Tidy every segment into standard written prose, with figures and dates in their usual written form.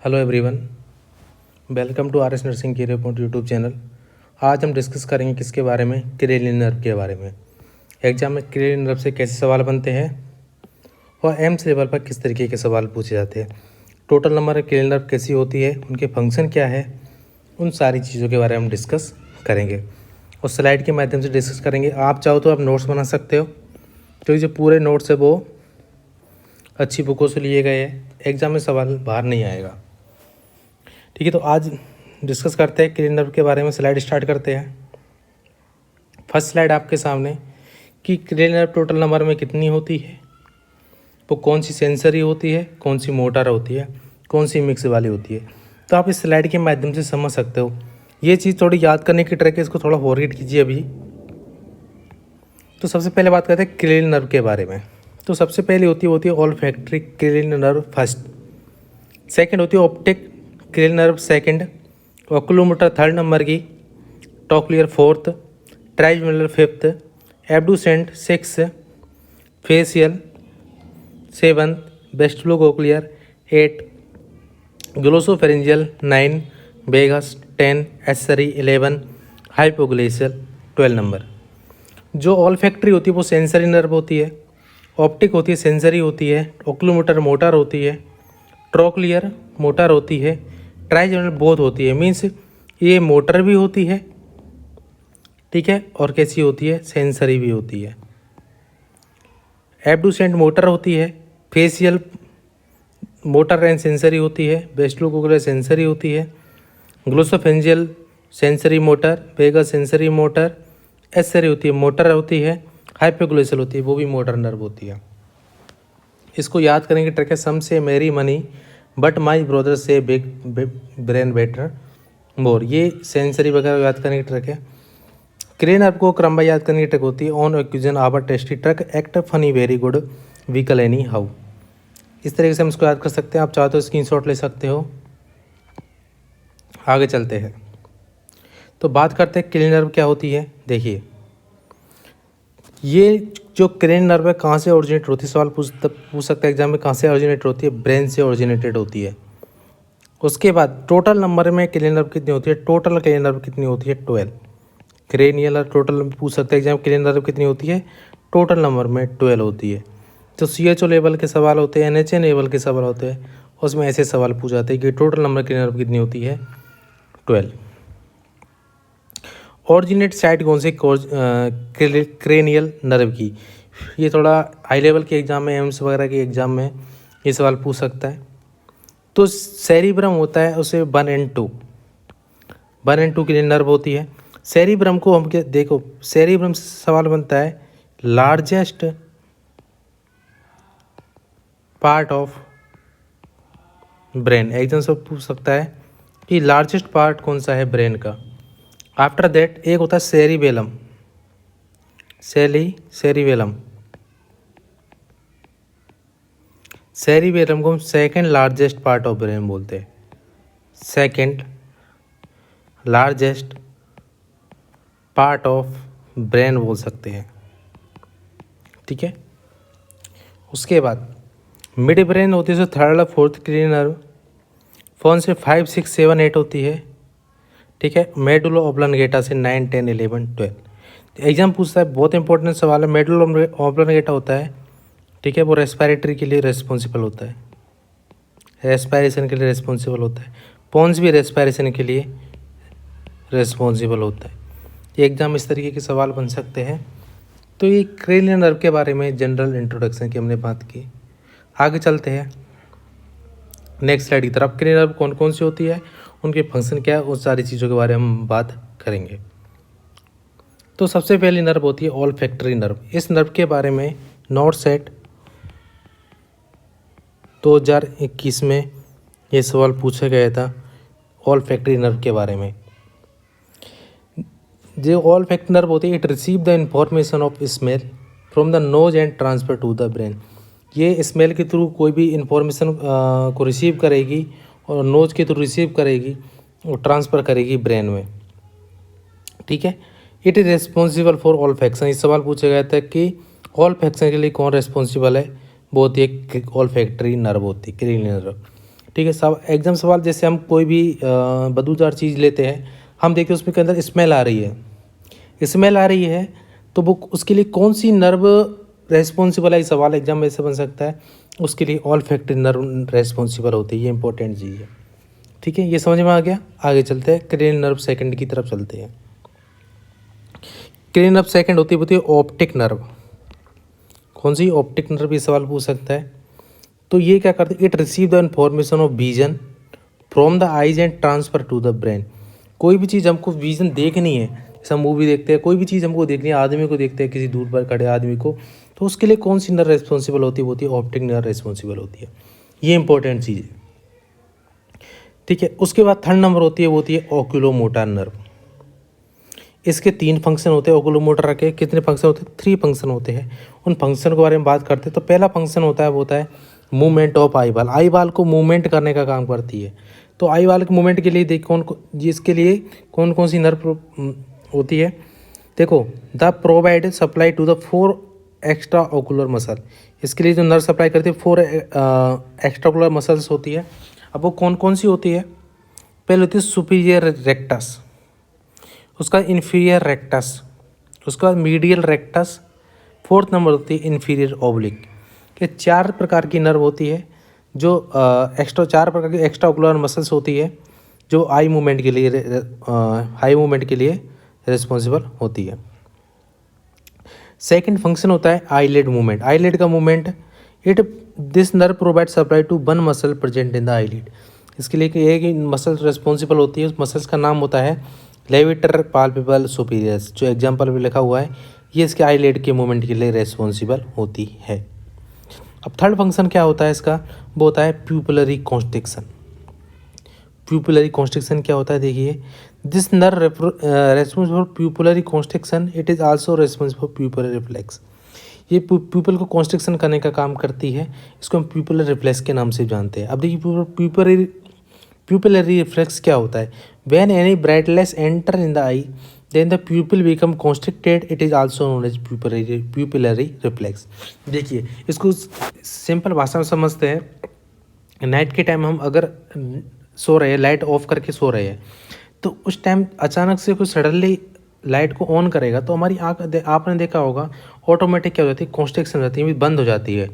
Hello everyone, welcome to R S nursing career point YouTube channel. आज हम discuss करेंगे किसके बारे में, क्रेनियल नर्व के बारे में। एग्जाम में क्रेनियल नर्व से कैसे सवाल बनते हैं और एम्स लेवल पर किस तरीके के सवाल पूछे जाते हैं, total number of cranial nerve कैसी होती है, उनके फंक्शन क्या है, उन सारी चीज़ों के बारे में हम डिस्कस करेंगे और स्लाइड के माध्यम से डिस्कस करेंगे। आप चाहो तो आप नोट्स बना सकते हो, क्योंकि जो पूरे नोट्स है वो अच्छी बुकों से लिए गए हैं, एग्जाम में सवाल बाहर नहीं आएगा। ठीक है, तो आज डिस्कस करते हैं क्रेनियल नर्व के बारे में। स्लाइड स्टार्ट करते हैं। फर्स्ट स्लाइड आपके सामने कि क्रेनियल नर्व टोटल नंबर में कितनी होती है, वो कौन सी सेंसरी होती है, कौन सी मोटर होती है, कौन सी मिक्स वाली होती है। तो आप इस स्लाइड के माध्यम से समझ सकते हो। ये चीज़ थोड़ी याद करने की ट्रिक है, इसको थोड़ा फॉरगेट कीजिए अभी। तो सबसे पहले बात करते हैं क्रेनियल नर्व के बारे में। तो सबसे पहले होती है olfactory cranial nerve first, second होती है optic cranial nerve second, oculomotor third number की, trochlear fourth, trigeminal fifth, abducent six, facial seventh, vestibulocochlear eight, glossopharyngeal nine, vagus ten, accessory 11, hypoglossal 12 number. जो ऑल्फैक्टरी होती है वो सेंसरी नर्व होती है, optic होती है सेंसरी होती है, ओकुलोमोटर मोटर होती है, ट्रोक्लियर मोटर होती है, ट्राइजेमिनल बोथ होती है। मीन्स ये मोटर भी होती है, ठीक है, और कैसी होती है, सेंसरी भी होती है। एब्डुसेंट मोटर होती है, फेशियल मोटर एंड सेंसरी होती है, वेस्टिबुलोकोक्लियर सेंसरी होती है, glossopharyngeal sensory motor, vagus sensory motor, accessory होती है मोटर होती है, हाइपोग्लेशियल होती है वो भी मोटर नर्व होती है। इसको याद करने की ट्रिक है, सम से मेरी मनी बट माई ब्रदर से बिग ब्रेन बेटर मोर। ये सेंसरी वगैरह याद करने की ट्रिक है। क्रेनियल नर्व को क्रमबद्ध याद करने की ट्रिक होती है, on occasion our tasty truck act funny very good vehicle anyhow. इस तरीके से हम इसको याद कर सकते हैं। आप चाहो तो स्क्रीनशॉट ले सकते हो। आगे चलते हैं तो बात करते हैं क्रेनियल नर्व क्या होती है। देखिए, ये जो क्रेनियल नर्व है कहाँ से ओरिजिनेट होती है, सवाल पूछ सकता है एग्जाम में, कहाँ से ओरिजिनेट होती है, ब्रेन से ओरिजिनेटेड होती है। उसके बाद टोटल नंबर में क्रेनियल नर्व कितनी होती है, टोटल क्रेनियल नर्व कितनी होती है 12। क्रेनियल नर्व टोटल पूछ सकते हैं एग्जाम, क्रेनियल नर्व कितनी होती है, टोटल नंबर में 12 होती है। तो CHO लेवल के सवाल होते हैं, NHA लेवल के सवाल होते हैं, उसमें ऐसे सवाल पूछ जाते हैं कि टोटल नंबर क्रेनियल नर्व कितनी होती है, 12। ऑरिजिनेट साइट कौन सी क्रेनियल नर्व की, ये थोड़ा हाई लेवल के एग्जाम में, एम्स वगैरह के एग्जाम में ये सवाल पूछ सकता है। तो सेरिब्रम होता है, उसे 1 और 2 क्रेनियल नर्व होती है। सेरिब्रम को हम देखो, सेरिब्रम से सवाल बनता है largest part of brain. Exam से पूछ सकता है कि लार्जेस्ट पार्ट कौन सा है ब्रेन का। आफ्टर दैट एक होता है सेरिबेलम, सेरिबेलम को हम second largest part of brain बोलते हैं, second largest part of brain बोल सकते हैं, ठीक है। उसके बाद मिड ब्रेन होती है, थर्ड और फोर्थ क्रेनियल नर्व, फोन से 5, 6, 7, 8 होती है, ठीक है। मेडुला ऑब्लांगेटा से 9, 10, 11, 12। एग्जाम पूछता है, बहुत इंपॉर्टेंट सवाल है। मेडुला ऑब्लांगेटा होता है, ठीक है, वो रेस्पिरेटरी के लिए रिस्पॉन्सिबल होता है, रेस्पिरेशन के लिए रिस्पॉन्सिबल होता है। पोन्स भी रेस्पिरेशन के लिए रिस्पॉन्सिबल होता है। ये एग्जाम इस तरीके के सवाल बन सकते हैं। तो ये क्रेनियल नर्व के बारे में जनरल इंट्रोडक्शन की हमने बात की। आगे चलते हैं नेक्स्ट स्लाइड की तरफ। क्रेनियल नर्व कौन कौन सी होती है, उनके फंक्शन क्या है, उन सारी चीज़ों के बारे में हम बात करेंगे। तो सबसे पहली नर्व होती है ऑल्फैक्टरी नर्व। इस नर्व के बारे में नॉट सेट 2021 में ये सवाल पूछा गया था ऑल्फैक्टरी नर्व के बारे में। जो ऑल्फैक्टरी नर्व होती है, it receive the information of smell from the nose and transfer to the brain. ये स्मेल के थ्रू कोई भी इंफॉर्मेशन को रिसीव करेगी और नोज के थ्रू रिसीव करेगी और ट्रांसफ़र करेगी ब्रेन में, ठीक है। It is responsible for olfaction. इस सवाल पूछा गया था कि ऑल्फैक्शन के लिए कौन रिस्पॉन्सिबल है, वो होती है ऑल्फैक्टरी नर्व होती है, क्रेनियल नर्व। ठीक है। सब एग्जाम सवाल जैसे हम कोई भी बदबूदार चीज़ लेते हैं, हम देखते हैं उसमें के अंदर स्मेल आ रही है, स्मेल आ रही है तो वो उसके लिए कौन सी नर्व रेस्पॉन्सिबल है, सवाल एग्जाम में से बन सकता है। उसके लिए ऑल्फैक्टरी नर्व रेस्पॉन्सिबल होती है, ये इंपॉर्टेंट चीज़ है। ठीक है, ये समझ में आ गया। आगे चलते हैं, क्रेनियल नर्व सेकंड की तरफ चलते हैं। क्रेनियल नर्व सेकंड होती है ऑप्टिक नर्व। कौन सी? ऑप्टिक नर्व, ये सवाल पूछ सकता है। तो ये क्या करते हैं? It receive the information of vision from the eyes and transfer to the brain. कोई भी चीज़ हमको विजन देखनी है, जैसे हम मूवी देखते हैं, कोई भी चीज़ हमको देखनी है, आदमी को देखते हैं, किसी दूर पर खड़े आदमी को, तो उसके लिए कौन सी नर्व रेस्पॉन्सिबल होती है? वो होती है ऑप्टिक नर्व रेस्पॉन्सिबल होती है। ये इंपॉर्टेंट चीज़ है। ठीक है, उसके बाद थर्ड नंबर वो होती है ओक्यूलोमोटर नर्व। इसके 3 फंक्शन होते हैं। ओकुलोमोटर के कितने फंक्शन होते हैं? 3 फंक्शन होते हैं। उन फंक्शन के बारे में बात करते हैं। तो पहला फंक्शन होता है वो होता है मूवमेंट ऑफ आई बाल। आई बाल को मूवमेंट करने का काम करती है। तो आई बाल के मूवमेंट के लिए देख जिसके लिए कौन कौन सी नर्व होती है? देखो, the provide supply to the 4 extra ocular muscle. इसके लिए जो नर्व सप्लाई करती है 4 एक्स्ट्रा ओकुलर मसल्स होती है। अब वो कौन कौन सी होती है? पहले होती है सुपीरियर रेक्टस, उसका इन्फीरियर रेक्टस, उसका मीडियल रेक्टस, फोर्थ नंबर होती है इन्फीरियर ओब्लिक। ये 4 प्रकार की नर्व होती है जो 4 प्रकार की एक्स्ट्रा ओकुलर मसल्स होती है जो आई मूवमेंट के लिए रिस्पॉन्सिबल होती है। सेकंड फंक्शन होता है आईलिड मूवमेंट। आईलिड का movement, it this nerve provide supply to 1 muscle present in the eyelid. इसके लिए एक ही मसल रिस्पॉन्सिबल होती है, उस मसल्स का नाम होता है लेविटर पाल्पेबल सुपीरियर्स। जो एग्जाम्पल में लिखा हुआ है, ये इसके आईलिड के मूवमेंट के लिए रेस्पॉन्सिबल होती है। अब थर्ड फंक्शन क्या होता है इसका? वो होता है प्यूपिलरी कॉन्स्ट्रिक्शन। प्यूपिलरी कॉन्स्ट्रिक्शन क्या होता है? देखिए, this nerve responsible for pupillary constriction, it is also responsible for pupillary reflex. ये प्यूपल को कॉन्स्ट्रिक्शन करने का काम करती है। इसको हम प्यूपिलर रिफ्लेक्स के नाम से जानते हैं। अब देखिए, प्यूपिलरी रिफ्लेक्स क्या होता है? When any brightness enter in the eye then the pupil become constricted, it is also known as pupillary reflex. देखिए, इसको सिंपल भाषा में समझते हैं। नाइट के टाइम हम अगर सो रहे हैं, लाइट ऑफ करके सो रहे हैं, तो उस टाइम अचानक से कोई सडनली लाइट को ऑन करेगा तो हमारी आँख, आपने देखा होगा, ऑटोमेटिक क्या हो जाती है? कॉन्स्ट्रिक्शन हो जाती है, बंद हो जाती है।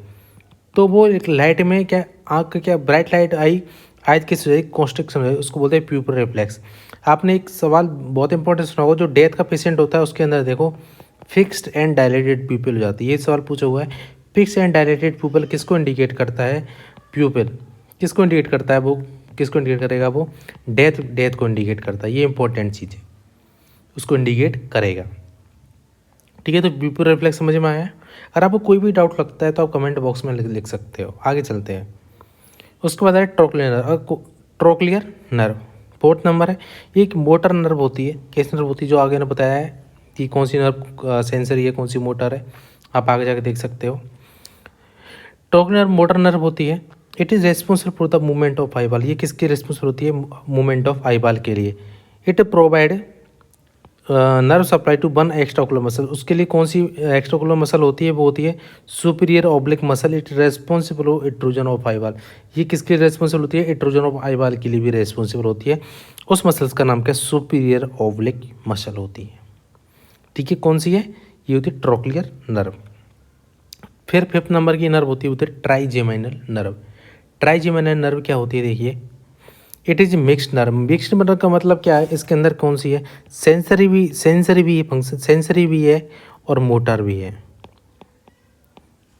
तो वो एक लाइट में क्या, आँख क्या ब्राइट लाइट आई, आज किस वजह कॉन्स्ट्रिक्शन है, उसको बोलते हैं प्यूपिल रिफ्लेक्स। आपने एक सवाल बहुत इंपॉर्टेंट सुना होगा, जो डेथ का पेशेंट होता है उसके अंदर देखो फिक्स्ड एंड डायलेटेड प्यूपिल हो जाती है। ये सवाल पूछा हुआ है, फिक्स्ड एंड डायलेटेड प्यूपिल किसको इंडिकेट करता है? प्यूपिल किसको इंडिकेट करता है? वो किसको इंडिकेट करेगा? वो डेथ को इंडिकेट करता है। ये इंपॉर्टेंट चीज़ है, उसको इंडिकेट करेगा। ठीक है, तो प्यूपिल रिफ्लेक्स समझ में आया। अगर आपको कोई भी डाउट लगता है तो आप कमेंट बॉक्स में लिख सकते हो। आगे चलते हैं। उसके बाद है trochlear nerve. Trochlear nerve fourth number है। ये एक मोटर नर्व होती है। कैसी नर्व होती है? जो आगे ने बताया है कि कौन सी नर्व सेंसरी है, कौन सी मोटर है, आप आगे जाके देख सकते हो। ट्रोक्लियर मोटर नर्व होती है। It is responsible for the movement of eye ball. ये किसकी रेस्पॉन्सिबल होती है? मूवमेंट ऑफ आई बॉल के लिए। It provide nerve supply to 1 extraocular muscle. उसके लिए कौन सी एक्स्ट्राकुलर मसल होती है? वो होती है superior oblique muscle. It responsible हो इट्रूजन ऑफ आई बॉल। ये किसके लिए रेस्पॉन्सिबल होती है? इट्रूजन ऑफ आई बॉल के लिए भी रेस्पॉन्सिबल होती है। उस मसल्स का नाम क्या? सुपीरियर ऑब्लिक मसल होती है। ठीक है, कौन सी है? ये होती है ट्रोक्लियर नर्व। फिर 5th नंबर की नर्व होती है ट्राइजेमिनल नर्व। ट्राइजेमिनल नर्व क्या होती है? देखिए, it is mixed nerve. Mixed nerve का मतलब क्या है? इसके अंदर कौन सी है? सेंसरी भी है, फंक्शन सेंसरी भी है और मोटर भी है।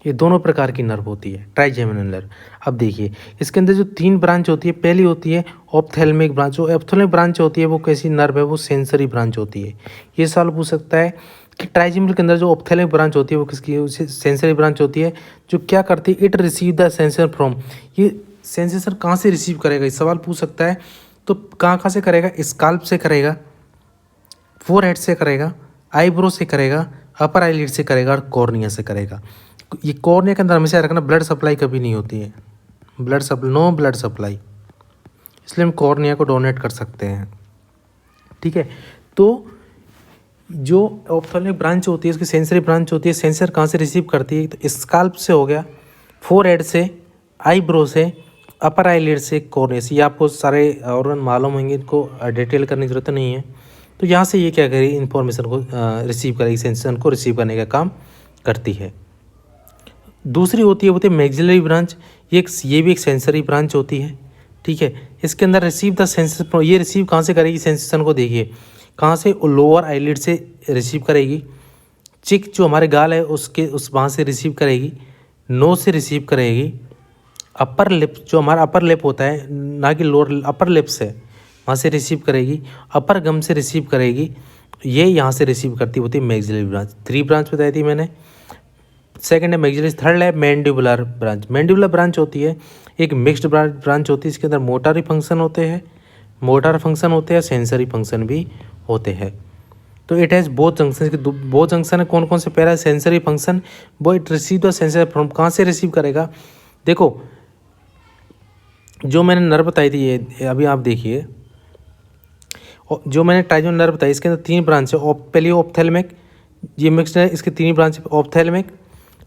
ये दोनों प्रकार की नर्व होती है ट्राइजेमिनल नर्व। अब देखिए, इसके अंदर जो 3 ब्रांच होती है, पहली होती है ऑप्थेल्मिक ब्रांच। जो ऑप्थेल्मिक ब्रांच होती है वो कैसी नर्व है? वो सेंसरी ब्रांच होती है। ये सवाल पूछ सकता है कि ट्राइजेमिनल के अंदर जो ऑप्थेल्मिक ब्रांच होती है वो किसकी? सेंसरी ब्रांच होती है। जो क्या करती है? It receive the sensor from. ये सेंसेशन कहाँ से रिसीव करेगा? इस सवाल पूछ सकता है। तो कहाँ से करेगा? स्काल्प से करेगा, फोरहेड से करेगा, आईब्रो से करेगा, अपर आईलिड से करेगा और कॉर्निया से करेगा। ये कॉर्निया के अंदर हमेशा रखना, ब्लड सप्लाई कभी नहीं होती है, नो ब्लड सप्लाई, इसलिए हम कॉर्निया को डोनेट कर सकते हैं। ठीक है, तो जो ऑप्थेल्मिक ब्रांच होती है उसकी सेंसरी ब्रांच होती है। सेंसर कहाँ से रिसीव करती है? तो स्काल्प से हो गया, फोरहेड से, आईब्रो से, अपर आईलिड से कॉर्निया से, ये आपको सारे ऑर्गन मालूम होंगे, इनको डिटेल करने की जरूरत नहीं है। तो यहाँ से ये क्या करेगी, इन्फॉर्मेशन को रिसीव करेगी, सेंसेशन को रिसीव करने का काम करती है। दूसरी होती है मैक्सिलरी ब्रांच, ये भी एक सेंसरी ब्रांच होती है, ठीक है। इसके अंदर रिसीव द सेंसेशन, ये रिसीव कहाँ से करेगी सेंसेशन को, देखिए कहाँ से, लोअर आईलिड से रिसीव करेगी, चिक जो हमारे गाल है उसके वहाँ से रिसीव करेगी, नोज से रिसीव करेगी, अपर लिप जो हमारा अपर लिप होता है, ना कि लोअर, अपर लिप से वहाँ से रिसीव करेगी, अपर गम से रिसीव करेगी, ये यहाँ से रिसीव करती होती है मैक्सिलरी ब्रांच। 3 ब्रांच बताई थी मैंने। सेकंड है मैक्सिलरी, थर्ड है मैंडिबुलर ब्रांच। मैंडिबुलर ब्रांच होती है एक मिक्स्ड ब्रांच होती है, इसके अंदर मोटारी फंक्शन होते हैं, मोटर फंक्शन होते हैं, सेंसरी फंक्शन भी होते हैं। तो इट हैज़ बोथ जंक्शन, के बोथ जंक्शन है कौन कौन से, पहला सेंसरी फंक्शन, वो it receive the sensor from, कहाँ से रिसीव करेगा, देखो जो मैंने नर्व बताई थी, ये अभी आप देखिए, जो मैंने ट्राइजोन नर्व बताई, इसके अंदर 3 ब्रांच है, पहली ऑप्थेल्मिक, ये मिक्स्ड है, इसके 3 ब्रांच है, ऑप्थेल्मिक,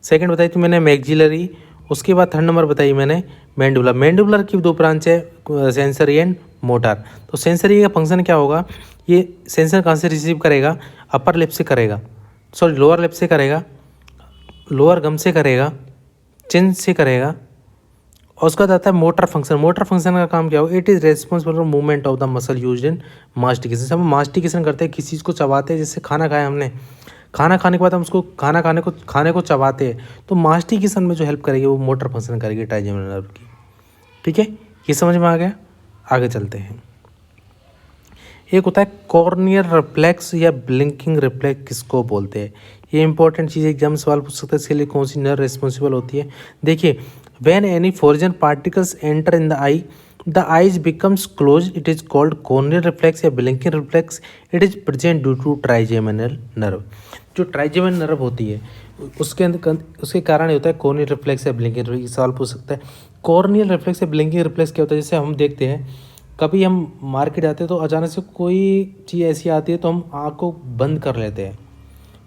सेकंड बताई थी मैंने मैक्सिलरी, उसके बाद थर्ड नंबर बताई मैंने मैंडिबुलर। मैंडिबुलर की 2 ब्रांच है, सेंसरी एंड मोटर। तो सेंसरी का फंक्शन क्या होगा, ये सेंसर कहाँ से रिसीव करेगा, अपर लिप से करेगा, सॉरी लोअर लिप से करेगा, लोअर गम से करेगा, चिन से करेगा, और उसका आता है मोटर फंक्शन। मोटर फंक्शन का काम क्या होगा, it is responsible for movement of the muscle used in mastication. जब हम मास्टिकेशन करते हैं, किसी चीज़ को चबाते हैं, जैसे खाना खाया हमने, खाना खाने के बाद हम उसको खाने को चबाते हैं, तो मास्टिकेशन में जो हेल्प करेगी वो मोटर फंक्शन करेगी ट्राइजेमिनल नर्व की, ठीक है। ये समझ में आ गया, आगे चलते हैं। एक होता है कॉर्नियल रिफ्लेक्स या ब्लिंकिंग रिफ्लेक्स, किसको बोलते हैं, ये इंपॉर्टेंट चीज़, एग्जाम सवाल पूछ सकता है, इसके लिए कौन सी नर्व रिस्पॉन्सिबल होती है। देखिए, when any foreign particles enter in the eye, the eyes becomes close, it is called corneal reflex या blinking reflex, it is present due to trigeminal nerve. जो ट्राइजेमिनल नर्व होती है उसके अंदर, उसके कारण ये होता है कॉर्नियल रिफ्लेक्स या ब्लिंकिंग रिफ्लेक्स। सवाल पूछ सकता है कॉर्नियल रिफ्लेक्स या ब्लिंकिंग रिफ्लेक्स क्या होता है। जैसे हम देखते हैं, कभी हम मार्केट जाते हैं तो अचानक से कोई चीज़ ऐसी आती है तो हम आँख को बंद कर लेते हैं,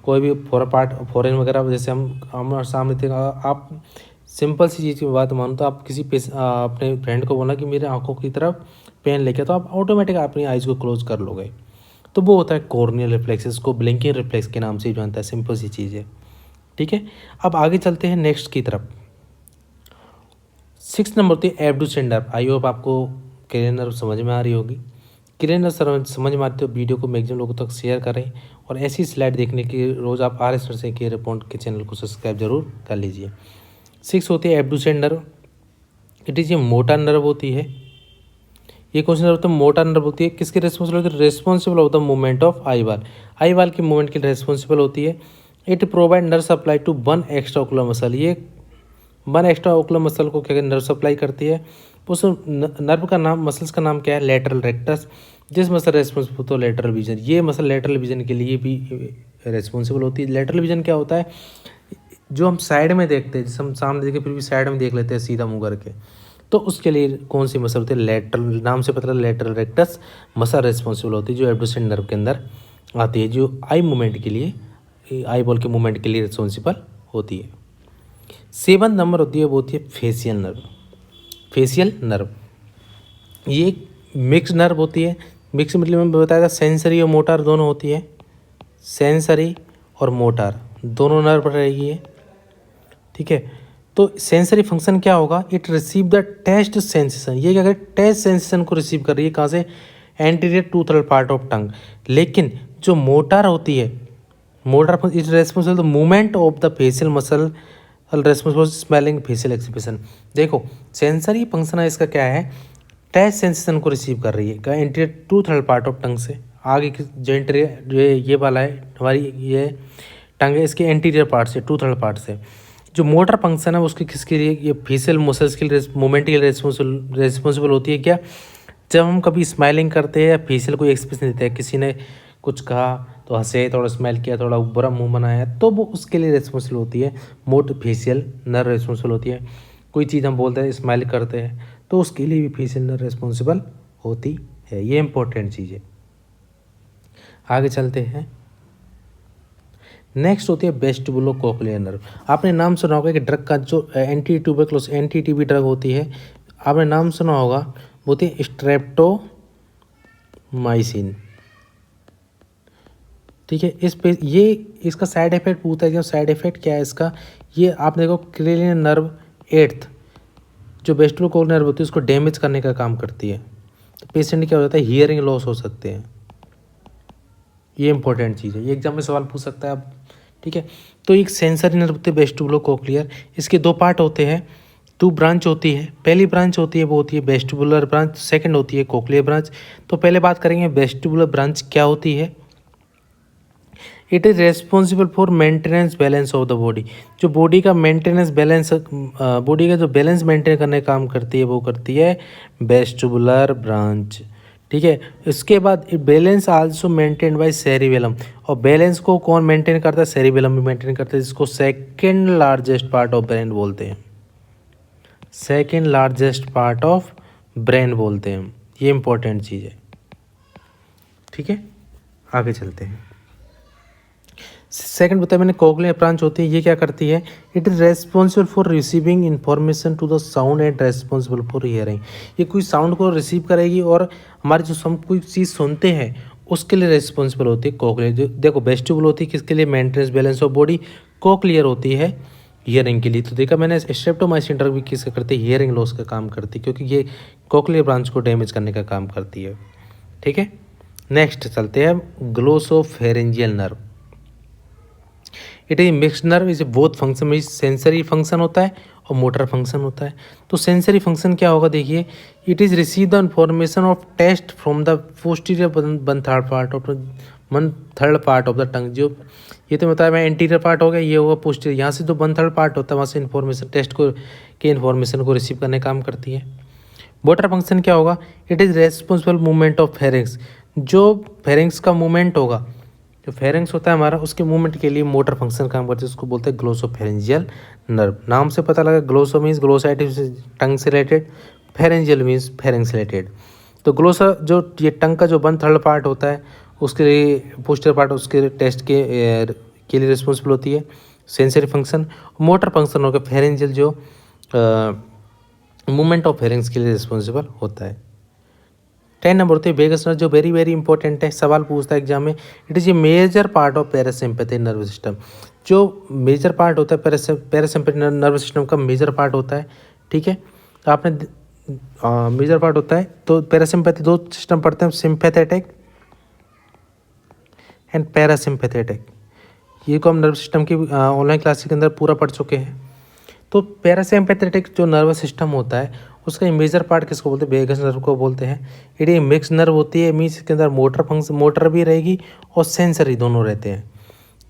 कोई भी फॉरेन वगैरह, जैसे हम सामने थे, आप सिंपल सी चीज़ की बात मानो तो आप किसी अपने फ्रेंड को बोला कि मेरे आंखों की तरफ पेन लेके, तो आप ऑटोमेटिक अपनी आइज़ को क्लोज कर लोगे, तो वो होता है कॉर्नियल रिफ्लेक्स, इसको ब्लिंकिंग रिफ्लेक्स के नाम से जानता है, सिंपल सी चीज़ है, ठीक है। अब आगे चलते हैं नेक्स्ट की तरफ। 6 नंबर होती है एब्डुसेंट नर्व। आई होप आपको क्रेनियल नर्व समझ में आ रही होगी। क्रेनियल नर्व समझ में आती हो, वीडियो को मैक्सिमम लोगों तक शेयर करें, और ऐसी स्लाइड देखने के रोज़ आप RS नर्सिंग केयर पॉइंट के चैनल को सब्सक्राइब जरूर कर लीजिए। 6 होती है एब्डुसेंट नर्व, इट इज़ ये मोटर नर्व होती है। ये कौन सी नर्व होती है, मोटर नर्व होती है, किसकी रिस्पॉन्सिबल होती है, responsible of the movement of eyeball, आई बाल की मूवमेंट के लिए रिस्पॉन्सिबल होती है। It provide nerve supply to 1 extra ocular muscle, ये 1 एक्स्ट्रा ओकुलर मसल को क्या नर्व सप्लाई करती है। उस नर्व का नाम, मसल्स का नाम क्या है, लेटरल रेक्टस। जिस मसल रेस्पॉन्सिबल होता है लेटरल विजन, ये मसल लेटरल विजन के लिए भी रेस्पॉन्सिबल होती है। लेटरल विजन क्या होता है, जो हम साइड में देखते हैं, जैसे हम सामने देखे फिर भी साइड में देख लेते हैं सीधा मुंह करके, तो उसके लिए कौन सी मसल होती है, लेटरल, नाम से पता चला लेटरल रेक्टस मसल रेस्पॉन्सिबल होती है, जो एब्डुसेंट नर्व के अंदर आती है, जो आई मूवमेंट के लिए, आई बॉल के मूवमेंट के लिए रिस्पॉन्सिबल होती है। 7 नंबर होती है, वो होती है फेशियल नर्व। फेशियल नर्व ये एक मिक्स नर्व होती है। मिक्स मतलब मैं बताया था सेंसरी और मोटर दोनों होती है, सेंसरी और मोटर दोनों नर्व रहेगी है, ठीक है। तो सेंसरी फंक्शन क्या होगा, it receive the taste sensation, ये क्या करे, टेस्ट सेंसेशन को रिसीव कर रही है, कहाँ से, एंटीरियर टूथल पार्ट ऑफ टंग। लेकिन जो मोटर होती है, motor is responsible the movement of the facial muscle, responsible smelling facial expression. देखो सेंसरी फंक्शन है इसका क्या है, टेस्ट सेंसेशन को रिसीव कर रही है anterior two third part of tongue से, आगे की जो एंटीरियर जो ये वाला है हमारी ये टंग है, इसके एंटीरियर पार्ट से, टू थर्ड पार्ट से। जो मोटर फंक्शन है उसकी किसके लिए, ये फेशियल मसल्स के लिए मूवमेंट के लिए रेस्पॉन्सिबल होती है। क्या, जब हम कभी स्माइलिंग करते हैं या फेशियल कोई एक्सप्रेशन देते हैं, किसी ने कुछ कहा तो हंसे, थोड़ा स्माइल किया, थोड़ा बुरा मुंह बनाया, तो वो उसके लिए रिस्पॉन्सिबल होती है, मोट फेशियल नर्व रिस्पॉन्सिबल होती है। कोई चीज़ हम बोलते हैं, स्माइल करते हैं, तो उसके लिए भी फेशियल नर्व रिस्पॉन्सिबल होती है। ये इंपॉर्टेंट चीज़ है। आगे चलते हैं, नेक्स्ट होती है वेस्टिबुलोकोक्लियर नर्व। आपने नाम सुना होगा कि ड्रग का जो anti tuberculosis anti TB drug होती है, आपने नाम सुना होगा, वो थी स्ट्रेप्टोमाइसिन। ठीक है, इस पे ये इसका साइड इफेक्ट पूछता है कि साइड इफेक्ट क्या है इसका। ये आप देखो क्रेनियल नर्व 8th जो वेस्टिबुलोकोक्लियर नर्व होती है उसको डैमेज करने का काम करती है। तो पेशेंट क्या हो जाता है, हियरिंग लॉस हो सकते हैं। ये इंपॉर्टेंट चीज़ है, ये एग्जाम में सवाल पूछ सकता है आप। ठीक है, तो एक सेंसरी नर्व होती है वेस्टिबुलोकोक्लियर, इसके दो पार्ट होते हैं, 2 ब्रांच होती है। पहली ब्रांच होती है वो होती है वेस्टिबुलर ब्रांच, सेकंड होती है कोक्लियर ब्रांच। तो पहले बात करेंगे वेस्टिबुलर ब्रांच क्या होती है। It is responsible for maintenance balance of the body. जो बॉडी का मेंटेनेंस बैलेंस, बॉडी का जो बैलेंस मेंटेन करने का काम करती है वो करती है वेस्टिबुलर ब्रांच। ठीक है, इसके बाद balance also maintain by cerebellum. और बैलेंस को कौन मेंटेन करता है, सेरिबेलम भी मेंटेन करता है, जिसको second largest part of brain बोलते हैं। Second largest part of brain बोलते हैं। ये इंपॉर्टेंट चीज़ है। ठीक है, आगे चलते हैं। सेकंड बताया मैंने, कोक्लियर ब्रांच होती है, ये क्या करती है, it is responsible for receiving information to the sound and responsible for hearing. ये कोई साउंड को रिसीव करेगी और हमारे जो हम कोई चीज़ सुनते हैं उसके लिए रेस्पॉन्सिबल होती है कोक्लियर। जो देखो वेस्टिबुल होती है किसके लिए, maintenance balance of body. Cochlear होती है हियरिंग के लिए। तो देखा मैंने स्ट्रेप्टोमाइसिन ड्रग भी किसका करती है, हियरिंग लॉस का काम करती है, क्योंकि ये कोक्लियर ब्रांच को डैमेज करने का काम करती है। ठीक है, नेक्स्ट चलते हैं glossopharyngeal nerve. It is mix nerve, इसे बोथ फंक्शन में सेंसरी फंक्शन होता है और मोटर फंक्शन होता है। तो सेंसरी फंक्शन क्या होगा, देखिए, it is receive the information of taste from the posterior one third part of the tongue. जो ये तो बताया मैं, एंटीरियर पार्ट हो गया, ये होगा पोस्टीरियर। यहाँ से जो 1/3 पार्ट होता है वहाँ से इन्फॉर्मेशन टेस्ट को के इन्फॉर्मेशन को रिसीव करने का काम करती है। मोटर फंक्शन क्या होगा, it is responsible movement of pharynx. जो फेरिंग्स का मूवमेंट होगा, जो फेरिंग्स होता है हमारा, उसके मूवमेंट के लिए मोटर फंक्शन काम करते हैं, उसको बोलते हैं ग्लोसोफेरेंजियल नर्व। नाम से पता लगा, ग्लोसो मीन्स ग्लोसाइटिस टंग से related, pharyngeal means pharynx related. तो ग्लोसा जो ये टंग का जो 1/3 पार्ट होता है उसके लिए, पोस्टीरियर पार्ट उसके टेस्ट के लिए रिस्पॉन्सिबल होती है सेंसरी फंक्शन। मोटर फंक्शन होगा फेरेंजियल, जो मूवमेंट ऑफ फेरिंग्स के लिए रिस्पॉन्सिबल होता है। 10 नंबर होती है वेगस नर्व, जो वेरी वेरी इंपॉर्टेंट है, सवाल पूछता है एग्जाम में। It is a major part of parasympathetic nerve system. जो मेजर पार्ट होता है पैरासिम्पैथिक नर्व सिस्टम का मेजर पार्ट होता है। ठीक है, तो आपने मेजर पार्ट होता है, तो पैरासिम्पैथिक 2 सिस्टम पढ़ते हैं, सिम्पैथेटिक एंड पैरासिम्पैथेटिक। ये को हम नर्व सिस्टम की ऑनलाइन क्लास के अंदर पूरा पढ़ चुके हैं। तो पैरासिम्पैथेटिक जो नर्वस सिस्टम होता है उसका मेजर पार्ट किसको बोलते हैं, वेगस नर्व को बोलते हैं। ये मिक्स नर्व होती है, मीन्स इसके अंदर मोटर भी रहेगी और सेंसरी दोनों रहते हैं।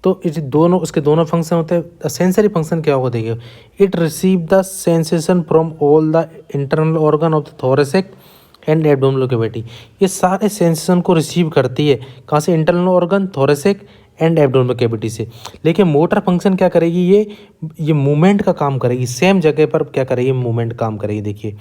तो इस दोनों, उसके दोनों फंक्शन होते हैं। सेंसरी फंक्शन क्या होगा, देखिए, it receive the sensation from all the internal organ of the thoracic and abdominal cavity. ये सारे सेंसेशन को रिसीव करती है, कहाँ से, internal organ, thoracic and abdominal cavity से। लेकिन मोटर फंक्शन क्या करेगी, ये मूवमेंट का काम करेगी, सेम जगह पर क्या करेगी, मूवमेंट काम करेगी। देखिए,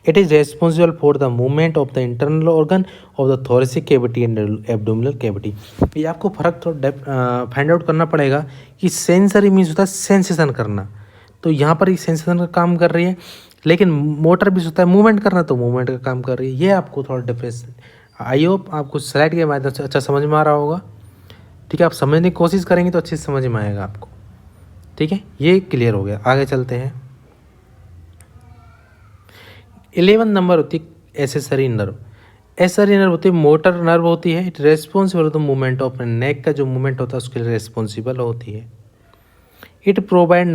it is responsible for the movement of the internal organ of the thoracic cavity and abdominal cavity. ये आपको फर्क तो फाइंड आउट करना पड़ेगा कि सेंसरी मीन्स होता है सेंसेशन करना, तो यहाँ पर ये सेंसेशन का काम कर रही है। लेकिन मोटर भी होता है मूवमेंट करना, तो मूवमेंट का काम कर रही है। ये आपको थोड़ा डिफरेंस, आई होप आपको स्लाइड के माध्यम से अच्छा समझ में आ रहा होगा। ठीक है, आप समझने की कोशिश करेंगे तो अच्छे से समझ में आएगा आपको। ठीक है, ये क्लियर हो गया। आगे चलते हैं। 11 नंबर होती है एसेसरी नर्व। एसेसरी नर्व होती है मोटर नर्व होती है, इट रेस्पॉन्सिबल होता है मूवमेंट ऑफ नेक का जो मूवमेंट होता है उसके लिए रेस्पॉन्सिबल होती है। It provide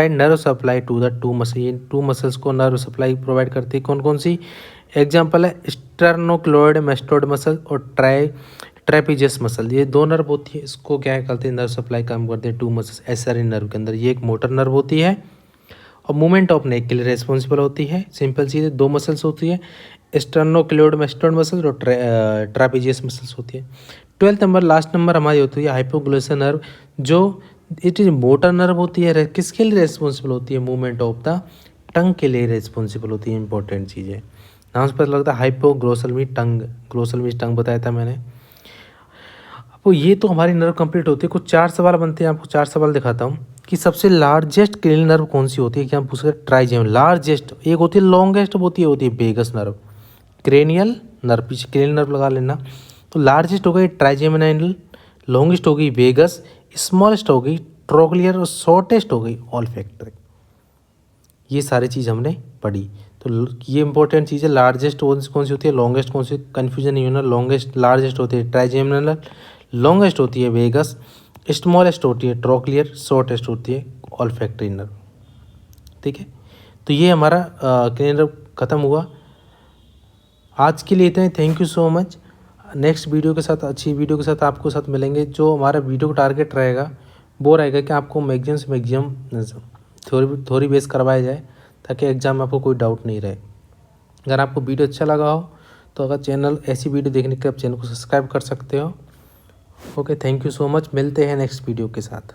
nerve supply to the 2 muscle. ये 2 मसल्स को नर्व सप्लाई प्रोवाइड करती है। कौन कौन सी, एग्जाम्पल है स्टर्नोक्लोइड मेस्टोइड मसल और ट्रेपीजियस मसल। ये 2 नर्व होती है, इसको क्या करते हैं, नर्व सप्लाई काम करते हैं 2 मसल्स एसेसरी नर्व के अंदर। ये एक मोटर नर्व होती है और मूवमेंट ऑफ नेक के लिए रेस्पॉन्सिबल होती है। सिंपल चीज़ है, 2 मसल्स होती है, स्टर्नोक्लोइड मेस्टोइड मसल और ट्रेपीजियस मसल्स होती है। 12th नंबर, लास्ट नंबर हमारी होती है हाइपोग्लोसल नर्व, जो इट इज मोटर नर्व होती है। किसके लिए रेस्पॉन्सिबल होती है, मूवमेंट ऑफ द टंग के लिए रेस्पॉन्सिबल होती है। इंपॉर्टेंट चीज़ है, नाम से पता लगता है हाइपोग्लोसल में टंग, ग्लोसल में टंग बताया था मैंने। अब ये तो हमारी नर्व कंप्लीट होती है। कुछ 4 सवाल बनते हैं, आपको 4 सवाल दिखाता हूँ। कि सबसे लार्जेस्ट क्रेनियल नर्व कौन सी होती है, क्या हम पूछ सकते हैं ट्राइजेमिनल। लार्जेस्ट एक होती है लॉन्गेस्ट, होती है वेगस नर्व। क्रेनियल नर्व, पीछे क्रेनियल नर्व लगा लेना। तो लार्जेस्ट हो गई ट्राइजेमिनल, लॉन्गेस्ट हो गई वेगस, स्मॉलेस्ट हो गई ट्रोक्लियर और शॉर्टेस्ट हो गई ऑल्फैक्टरी। ये सारी चीज़ हमने पढ़ी। तो ये इंपॉर्टेंट चीज़ है। लार्जेस्ट कौन सी होती है, लॉन्गेस्ट कौन सी, कन्फ्यूजन नहीं होना। लॉन्गेस्ट लार्जेस्ट होती है ट्राइजेमिनल, लॉन्गेस्ट होती है वेगस, स्मॉलेस्ट होती है ट्रोक्लियर, शॉर्टेस्ट होती है ऑल्फैक्टरी नर्व। ठीक है, तो ये हमारा क्रेनियल नर्व खत्म हुआ। आज के लिए इतना ही। Thank you so much. Next video के साथ, अच्छी वीडियो के साथ आपको साथ मिलेंगे। जो हमारा वीडियो का टारगेट रहेगा वो रहेगा कि आपको मैक्सिमम से मैक्सिमम थ्योरी बेस करवाया जाए, ताकि एग्जाम में आपको कोई डाउट नहीं रहे। अगर आपको वीडियो अच्छा लगा हो तो अगर चैनल ऐसी वीडियो देखने के लिए आप चैनल को सब्सक्राइब कर सकते हो। Okay, thank you so much. मिलते हैं नेक्स्ट वीडियो के साथ।